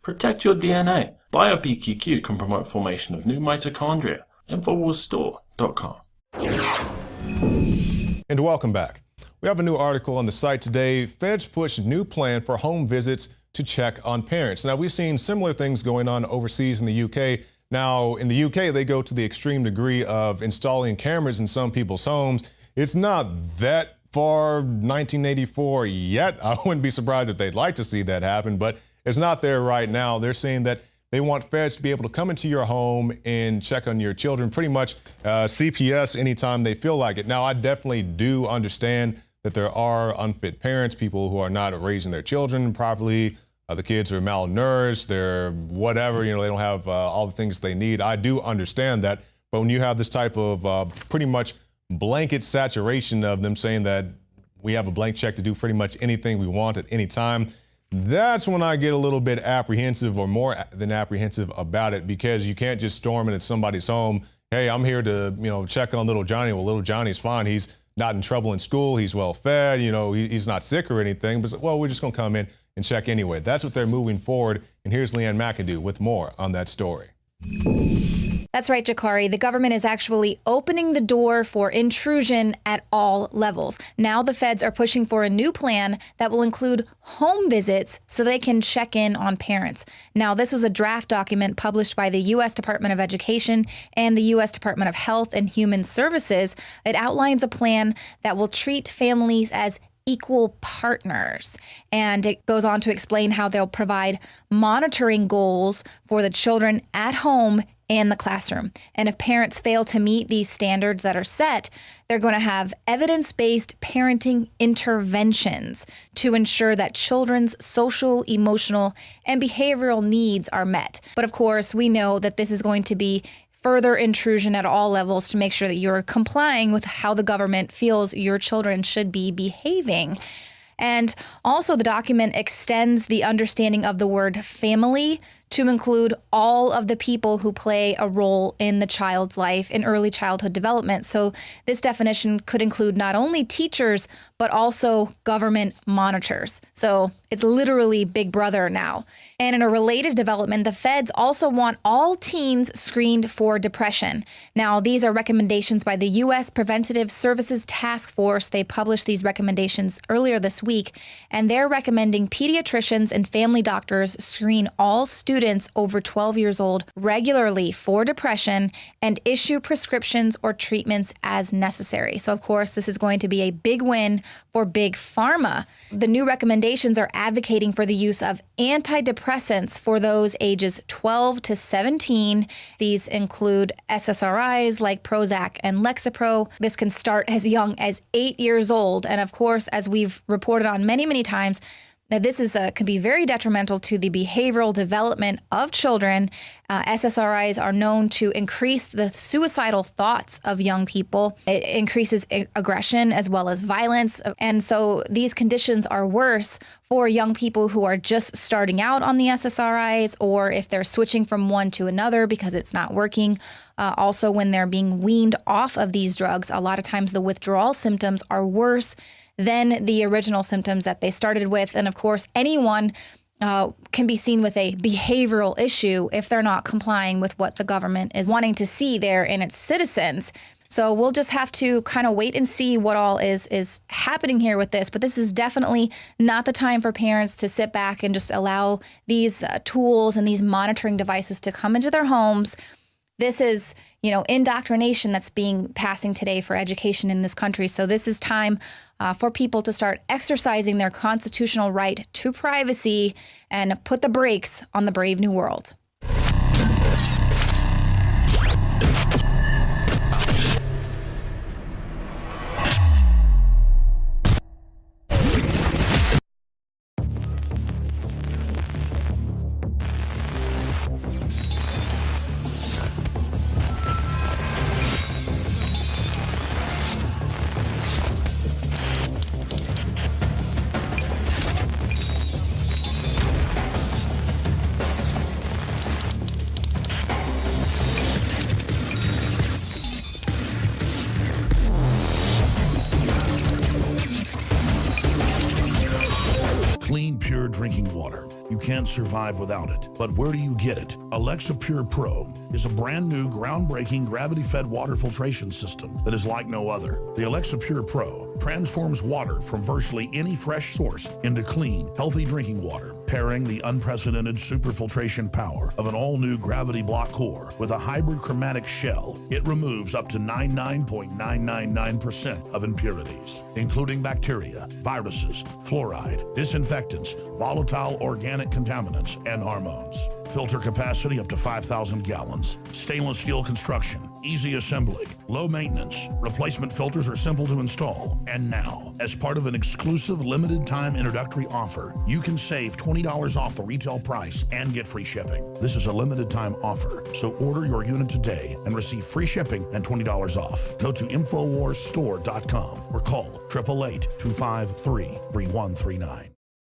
Protect your DNA. BioPQQ can promote formation of new mitochondria. Infowarsstore.com. And welcome back. We have a new article on the site today. Feds push new plan for home visits to check on parents. Now, we've seen similar things going on overseas in the UK. Now, in the UK, they go to the extreme degree of installing cameras in some people's homes. It's not that far 1984 yet. I wouldn't be surprised if they'd like to see that happen, but it's not there right now. They're saying that they want feds to be able to come into your home and check on your children, pretty much CPS anytime they feel like it. Now, I definitely do understand that there are unfit parents, people who are not raising their children properly. The kids are malnourished, they're whatever, they don't have all the things they need. I do understand that. But when you have this type of pretty much blanket saturation of them saying that we have a blank check to do pretty much anything we want at any time, that's when I get a little bit apprehensive, or more than apprehensive, about it, because you can't just storm into somebody's home. Hey, I'm here to, check on little Johnny. Well, little Johnny's fine. He's not in trouble in school. He's well fed. He's not sick or anything. But, well, we're just going to come in and check anyway. That's what they're moving forward. And here's Leanne McAdoo with more on that story. That's right, Jakari. The government is actually opening the door for intrusion at all levels. Now the feds are pushing for a new plan that will include home visits so they can check in on parents. Now, this was a draft document published by the U.S. Department of Education and the U.S. Department of Health and Human Services. It outlines a plan that will treat families as equal partners. And it goes on to explain how they'll provide monitoring goals for the children at home and the classroom. And if parents fail to meet these standards that are set, they're going to have evidence-based parenting interventions to ensure that children's social, emotional, and behavioral needs are met. But of course, we know that this is going to be further intrusion at all levels to make sure that you're complying with how the government feels your children should be behaving. And also, the document extends the understanding of the word family to include all of the people who play a role in the child's life in early childhood development. So this definition could include not only teachers, but also government monitors. So it's literally Big Brother now. And in a related development, the feds also want all teens screened for depression. Now, these are recommendations by the U.S. Preventative Services Task Force. They published these recommendations earlier this week, and they're recommending pediatricians and family doctors screen all students over 12 years old regularly for depression and issue prescriptions or treatments as necessary. So, of course, this is going to be a big win for Big Pharma. The new recommendations are advocating for the use of antidepressants for those ages 12 to 17. These include SSRIs like Prozac and Lexapro. This can start as young as 8 years old. And of course, as we've reported on many, many times, that this can be very detrimental to the behavioral development of children. SSRIs are known to increase the suicidal thoughts of young people. It increases aggression as well as violence. And so these conditions are worse for young people who are just starting out on the SSRIs, or if they're switching from one to another because it's not working. Also, when they're being weaned off of these drugs, a lot of times the withdrawal symptoms are worse than the original symptoms that they started with. And of course, anyone can be seen with a behavioral issue if they're not complying with what the government is wanting to see there in its citizens. So we'll just have to kind of wait and see what all is happening here with this. But this is definitely not the time for parents to sit back and just allow these tools and these monitoring devices to come into their homes. This is, indoctrination that's passing today for education in this country. So this is time for people to start exercising their constitutional right to privacy and put the brakes on the brave new world. can't survive without it. But where do you get it? Alexa Pure Pro is a brand new, groundbreaking, gravity-fed water filtration system that is like no other. The Alexa Pure Pro transforms water from virtually any fresh source into clean, healthy drinking water, pairing the unprecedented superfiltration power of an all-new gravity block core with a hybrid chromatic shell. It removes up to 99.999% of impurities, including bacteria, viruses, fluoride, disinfectants, volatile organic contaminants, and hormones. Filter capacity up to 5,000 gallons. Stainless steel construction. Easy assembly. Low maintenance. Replacement filters are simple to install. And now, as part of an exclusive limited time introductory offer, you can save $20 off the retail price and get free shipping. This is a limited time offer, so order your unit today and receive free shipping and $20 off. Go to InfoWarsStore.com or call 888-253-3139.